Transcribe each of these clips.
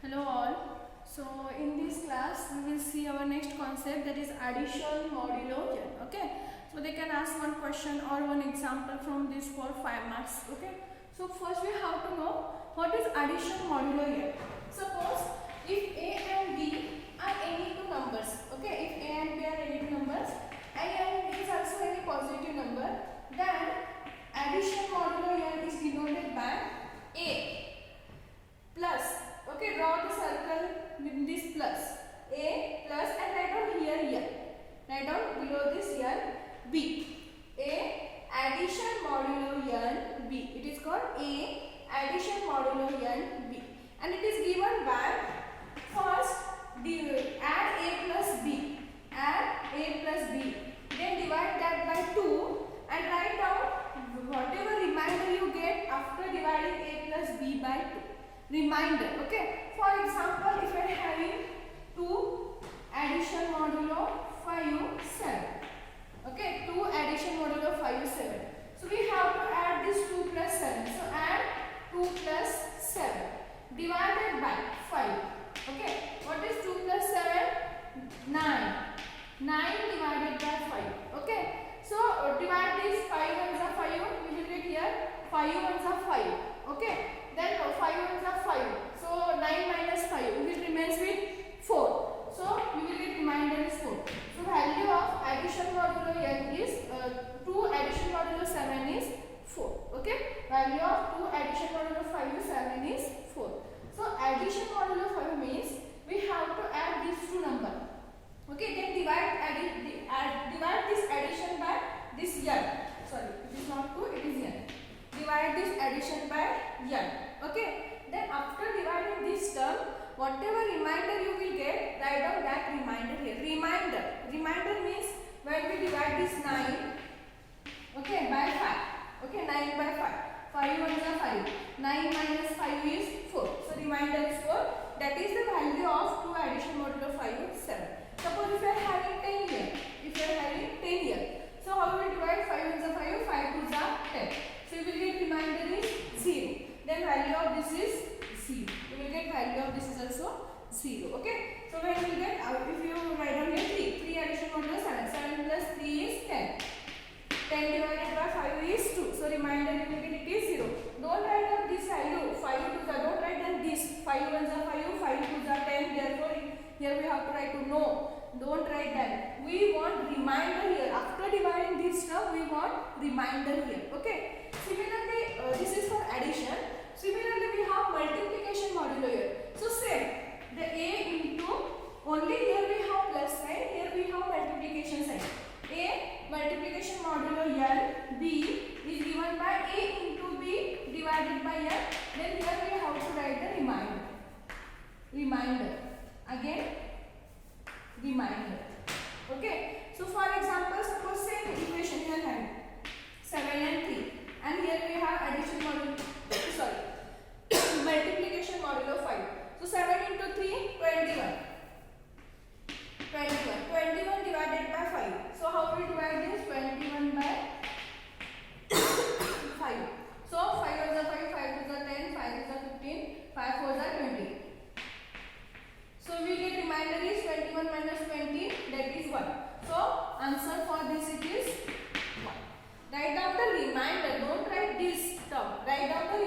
Hello all. So in this class we will see our next concept, that is addition modulo n. Okay. So they can ask one question or one example from this for 5 marks. Okay. So first we have to know what is addition modulo n. Suppose if a and b are any two numbers. Okay. If a and b are any two numbers and b is also any positive number, then addition modulo n is denoted by a plus, okay, draw the circle with this plus, a plus, and write down here n, write down below this n, b, a addition modulo n b, it is called a addition modulo n b, and it is given by, first add a plus b, then divide that by 2 and write down whatever remainder you get after dividing a plus b by 2. Remainder, okay. For example, if I am having 2 addition modulo 5 7, okay, 2 addition modulo 5 7. So we have to add this 2 plus 7. So add 2 plus 7 divided by 5. Okay, what is 2 plus 7? 9. 9 divided by 5. Okay, so divide this 5 ones are 5. We will get here 5 ones are 5. Okay. Then 5 ones are 5. So 9 minus 5 will remains with 4. So we will get remainder is 4. So value of addition modulo n is 2 addition modulo 7 is 4. Okay. Value of 2 addition modulo 5 7 is 4. So addition modulo 5 means we have to add these two numbers. Okay. Then divide this addition by this n. Sorry, it is not 2, it is n. Divide this addition by n. Okay. Then after dividing this term, whatever remainder you will get, write down that remainder here. Remainder means when we divide this 9, okay, by 5. Okay, 9 by 5. 5 ones are 5. 9 minus 5 is 4. So remainder is 4. That is the value of 2 addition modulo 5 7. Suppose if you are having 10 here. So how will we divide 5 ones are 5? 5 twos are 10. So you will get remainder is 0. Then value of this is 0. You will get value of this is also 0. Okay. So when you will get, if you write down here 3 addition modulo 7. 7 plus 3 is 10. 10 divided by 5 is 2. So remainder you will get it is 0. Don't write down this value. 5 twos are, don't write down this. 5 ones are 5. 5 twos are 10. Therefore here we have to write to no. Don't write that. We want remainder here. After dividing this term, we want remainder here. Okay. Similarly, this is for addition. Similarly, we have multiplication modulo here. So same. The a into, only here we have plus sign. Here we have multiplication sign. A multiplication modulo n b is given by a into b divided by n. Then here we have to write the remainder. Again. Remainder. Okay. So for example, suppose same equation here have 7 and 3, and here we have addition modulo, multiplication modulo 5. So 7 into 3, 21. 21 divided by 5. So how we divide this? 21 by 5. So 5 ones are 5, 5 twos are 10, 5 is are 15, 5 fours are 20. So we get remainder is 21 minus 20, that is 1. So answer for this it is 1. Write down the remainder, don't write this term, write down the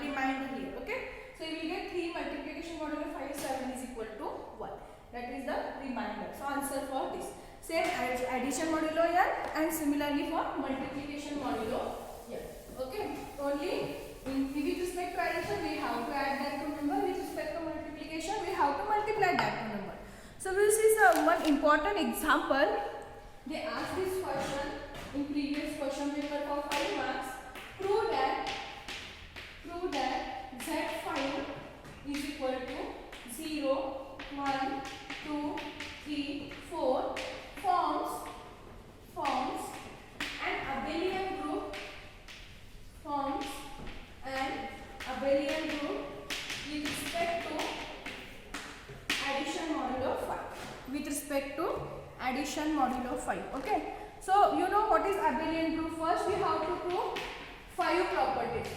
remainder here. Okay. So you will get 3 multiplication modulo 5 7 is equal to 1. That is the remainder. So answer for this. Same addition modulo n and similarly for multiplication modulo n. Okay. Only with respect to addition we have to add that to number, with respect to multiplication we have to multiply that to number. So this is one important example. They asked this question in previous question paper for 5 marks. Prove that z5 is equal to 0, 1, 2, 3, 4 forms an abelian group with respect to addition modulo 5. With respect to addition modulo 5. Okay. So you know what is abelian group. First we have to prove 5 properties.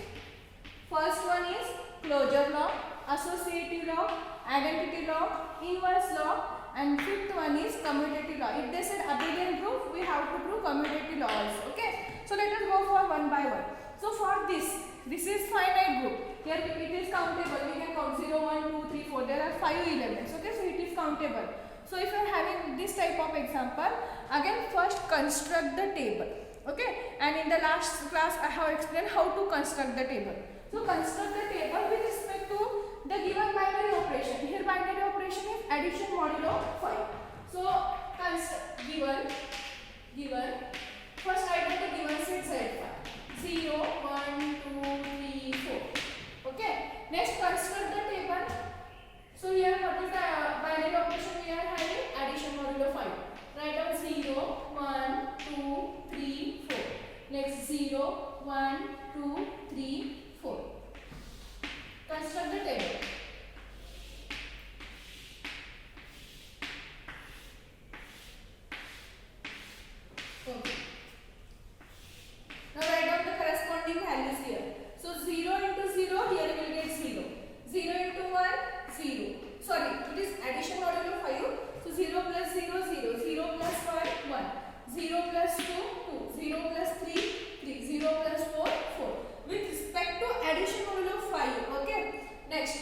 First one is closure law. associative law, identity law, inverse law, and fifth one is commutative law. If they said abelian proof, we have to prove commutative law also. Okay. So let us go for one by one. So for this is finite group. Here it is countable. We can count 0, 1, 2, 3, 4. There are 5 elements. Okay. So it is countable. So if you are having this type of example, again first construct the table. Okay. And in the last class I have explained how to construct the table. So construct the table with respect to the given binary operation. Here binary operation is addition modulo 5. So construct given first write down the given set Z5. 0, 1, 2, 3, 4. Okay. Next construct the table. So here what is the binary operation we are having? Addition modulo 5. Write down 0, 1, 2, 3, 4. Next 0, 1, 2, 3, 4. Construct the table. Okay. Now write down the corresponding values here. So 0 into 0, here we will get 0. 0 into 1, 0. Sorry, it is addition modulo 5. So 0 plus 0, 0. 0 plus 1, 1. 0 plus 2, 2. 0 plus 3, 3. 0 plus 4, 4. With respect to addition modulo 5. Okay. Next.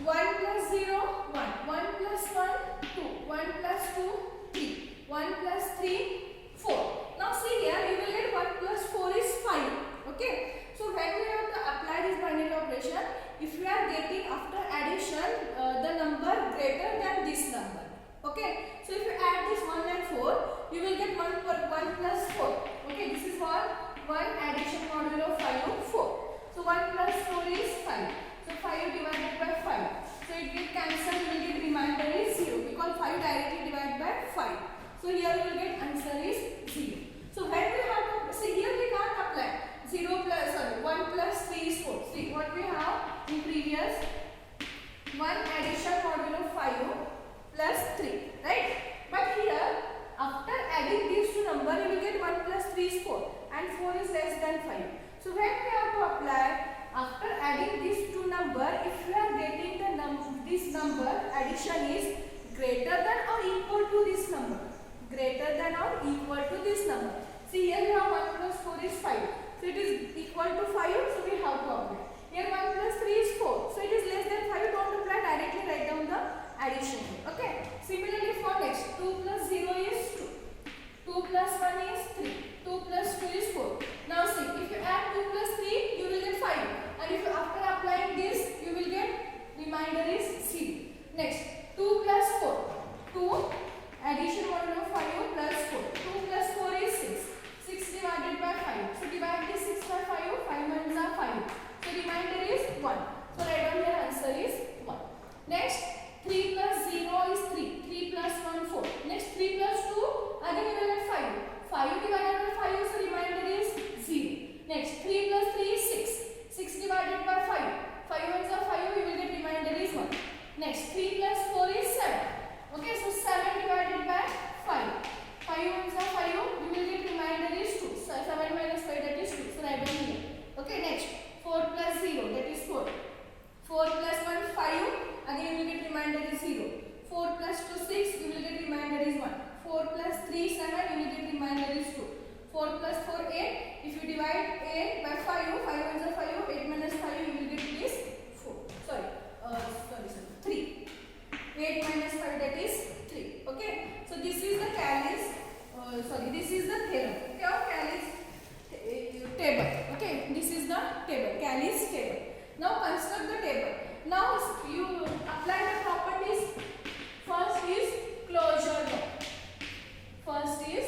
1 plus 0, 1. 1 plus 1, 2. 1 plus 2, 3. 1 plus 3, 4. Now see here, you will get 1 plus 4 is 5. Okay. So when we have to apply this binary operation, if we are getting after addition the number greater than this number. Okay. So if you add this 1 and 4, you will get 1 plus 4. Okay. This is what 1 addition modulo 5, 4. So 1 plus 4 is 5. So 5 divided by 5. So it will cancel, you will get remainder is 0 because 5 directly divided by 5. So here you will get answer is 0. So when we have to see here we can't apply 1 plus 3 is 4. See what we have in previous 1 addition modulo 5 plus 3, right? But here after adding these two numbers you will get 1 plus 3 is 4 and 4 is less than 5. So when we have to apply after adding these two numbers, if we are getting this number addition is greater than or equal to this number. Greater than or equal to this number. See here we have 1 plus 4 is 5. So it is equal to 5. So we have to apply. Here 1 plus 3 is 4. So it is less than 5. Don't apply, directly write down the addition. Okay. Similarly for next 2 plus 0 is 2. 2 plus 1 is 3. 2 plus 2 is 4. Now see, if you add 2 plus 3, you will get 5. And if you after applying this, you will get remainder is 0. Next 2 plus 4. 2 addition modulo 5 plus 4. 2 plus 4 is 6. 6 divided by 5. So divide this 6 by 5. 5 ones are 5. So remainder is 1. So write down here answer is 1. Next 3 plus 0 is 3. 3 plus 1 4. Next 3 plus 2 again you will get 5. 5 divided by 5 so remainder is 0. Next 3 plus 3 is 6. 6 divided by 5. 5 ones are 5. You will get remainder is 1. Next 3 plus 4 is 7. Okay, so 7 divided by 5. 5 ones are 5. You will get remainder is 2. So 7 minus 5 that is 2. So write down here. Okay, next 4 plus 0 that is 4. 4 plus 1 5. Again you will get remainder is 0. 4 plus 2 6. You will get remainder is 1. 4 plus 3 7. You will get remainder is 2. 4 plus 4 8. If you divide 8 by 5. 5 ones are 5. 8 minus 5 you will get is 4. Sorry. 3. 8 minus 5 that is 3. Okay. So this is the this is the theorem. Okay, of Cayley's table. Okay, this is the table, Cayley's table. Now construct the table. Now you apply the properties. First is closure law. First is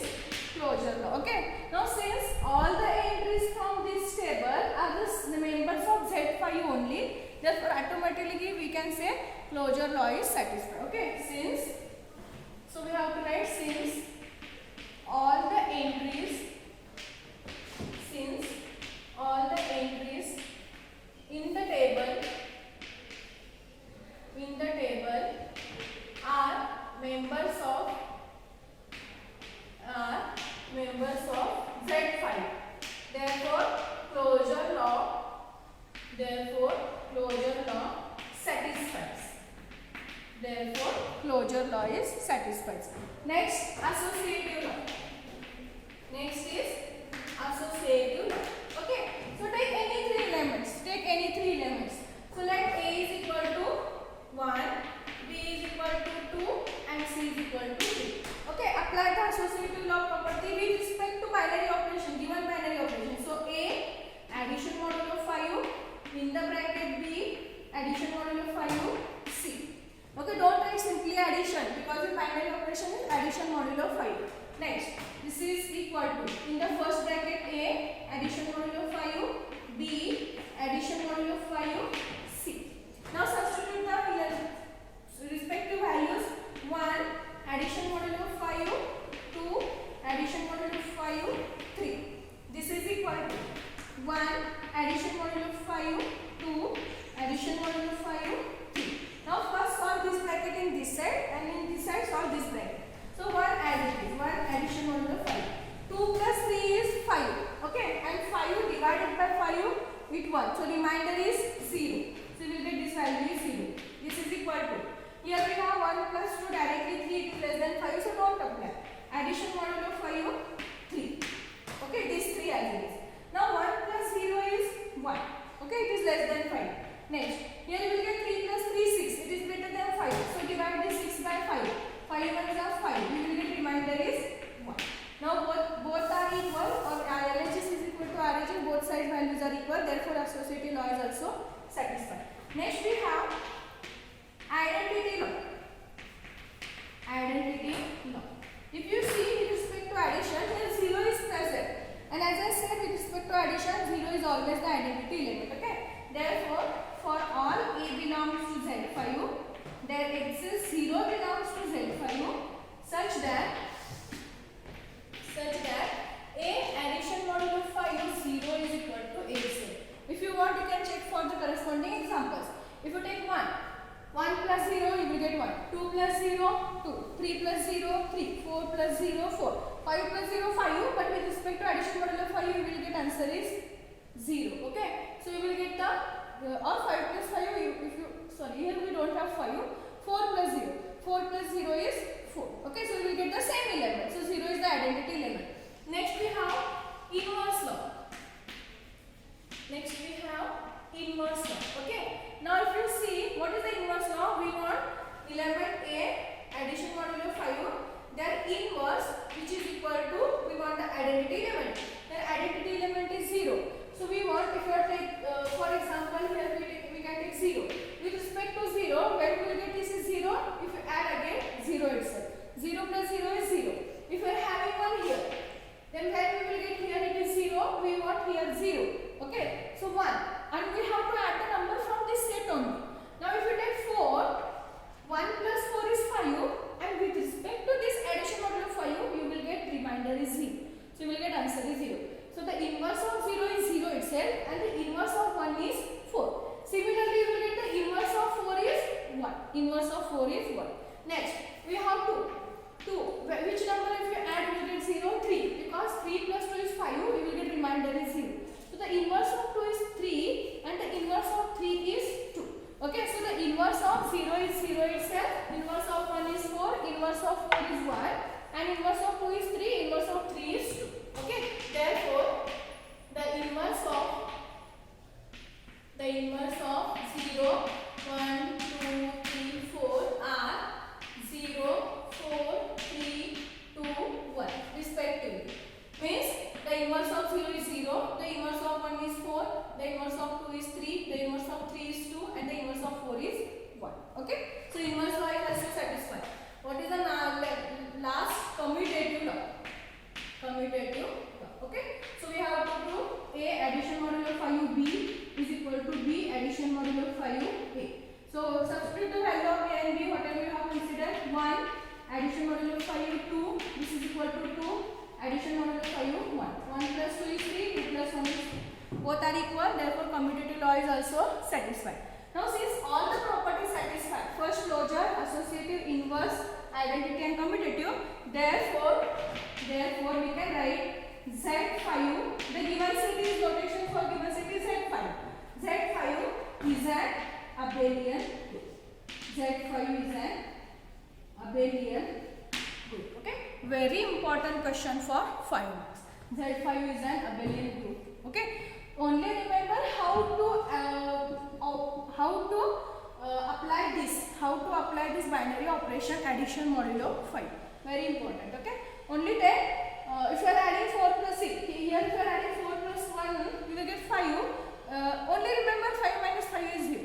closure law. Okay. Now since all the entries from this table are the members of Z5 only, therefore automatically we can say closure law is satisfied. Okay. So we have to write since all the entries in the table are members of Z5. Therefore closure law satisfied. Therefore, closure law is satisfied. Next, associative law. Next is associative law. Okay. So take any three elements. Take any three elements. So let A is equal to 1, B is equal to 2, and C is equal to 3. Okay. Apply the associative law property with respect to binary operation. Given binary operation. So A, addition modulo 5, in the bracket B, addition modulo 5, C. Okay, don't write simply addition because in binary operation is addition modulo 5. Next, this is equal to, in the first bracket A, addition modulo 5, B, addition modulo 5, C. Now substitute the respective values. 1, addition modulo 5, 2, addition modulo 5, 3. This is equal to 1, addition modulo 5, 2, addition modulo 5, 3. Now first solve this bracket in this side and in this side solve this bracket. So 1 as it is, 1 addition modulo 5. 2 plus 3 is 5. Okay, and 5 divided by 5 with 1. So remainder is 0. So we will get this value is 0. This is equal to, here we have 1 plus 2 directly 3 is less than 5, so don't apply. Addition modulo 5, 3. Okay, this 3 as it is. Now 1 plus 0 is 1. Okay, it is less than 5. Next, here you will get 3 plus 3, 6. It is greater than 5. So divide this 6 by 5. 5 ones are 5. You will get remainder is 1. Now both are equal, or LHS is equal to RHS. Both side values are equal. Therefore, associative law is also satisfied. Next we have identity law. Identity law. If you see with respect to addition, here 0 is present. And as I said, with respect to addition, 0 is always the identity element. Okay. Therefore, for all A belongs to Z5, there exists 0 belongs to Z5 such that A addition modulo 5 0 is equal to A square. If you want, you can check for the corresponding examples. If you take 1 plus 0, you will get 1. 2 plus 0, 2. 3 plus 0, 3. 4 plus 0, 4. 5 plus 0, 5. But with respect to addition modulo 5, you will get answer is 0. Okay. So you will get the or 5 plus 5. If you sorry, here we don't have 5. 4 plus 0. 4 plus 0 is 4. Okay. So you will get the same element. So 0 is the identity element. Next we have inverse law. Next we have inverse law. Okay. Now if you see what is the inverse law, we want element A addition modulo 5, their inverse which is equal to, we want the identity element. Their identity element is 0. So we want, if you take for example here we can take 0. With respect to 0, where we will get this is 0. If you add again 0 itself. 0 plus 0 is 0. If we are having 1 here, then where we will get here it is 0. We want here 0. Okay. So 1. And we have to add the number from this set only. Now if you take 4, 1 plus 4 is 5. And with respect to this addition modulo 5, you will get remainder is 0. So you will get answer is 0. So the inverse of 0 is 0 itself and the inverse of 1 is 4. Similarly, you will get the inverse of 4 is 1. Inverse of 4 is 1. Next, we have 2. 2. Which number if you add you will get 0? 3. Because 3 plus 2 is 5, you will get remainder is 0. So the inverse of 2 is 3 and the inverse of 3 is 2. Okay, so the inverse of 0 is 0 itself, inverse of 1 is 4, inverse of 4 is 1 and inverse of 2 is 3, inverse of 3 is 2. Okay, therefore the inverse of 0, 1, 2, 3, 4 are 0, 4, 3, 2, 1 respectively. Means the inverse of 0 is 0, the inverse of 1 is 4, the inverse of 2 is 3, the inverse of 3 is 2 and the inverse of 4 is 1. Okay, so inverse law is also satisfied. What is the last commutative law? Commutative law. Okay, so we have to prove A addition modulo 5 B is equal to B addition modulo 5 A. So substitute the value of A and B, whatever you have considered. 1 addition modulo 5 2, this is equal to 2, addition modulo 5 1. 1 plus 2 is 3, 2 plus 1 is 3. Both are equal, therefore commutative law is also satisfied. Now since all the properties satisfied, first closure, associative, inverse, identity and commutative, therefore we can write Z5, the given set is notation for given set is Z5. Z5 is an abelian group. Z5 is an abelian group. Okay, very important question for 5 marks. Z5 is an abelian group. Okay, only remember how to apply this binary operation addition modulo 5. Very important. Okay, only then if you are adding 4 plus 6 here, if you are adding 4 plus 1 you will get 5. Only remember 5 minus 5 is 0.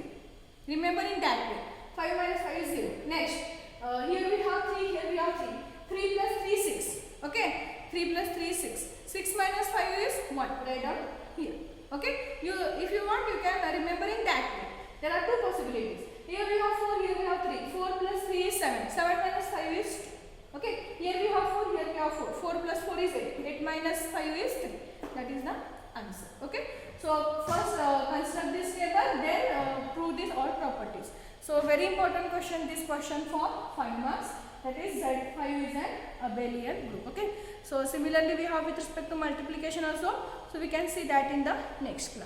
Remember in that way 5 minus 5 is 0. Next here we have 3, here we have 3. 3 plus 3 6. Okay, 3 plus 3 6. 6 minus 5 is 1. Write down here. Okay, if you want you can remember in that way. There are 2 possibilities. Here we have 4, here we have 3. 4 plus 3 is 7. 7 minus 5 is 2. Okay, here we have 4, here we have 4. 4 plus 4 is 8. 8 minus 5 is 3. That is the answer. Okay, so first construct this table, then prove these all properties. So very important question, this question for 5 marks. That is Z5 is an abelian group. Okay, so similarly we have with respect to multiplication also. So we can see that in the next class.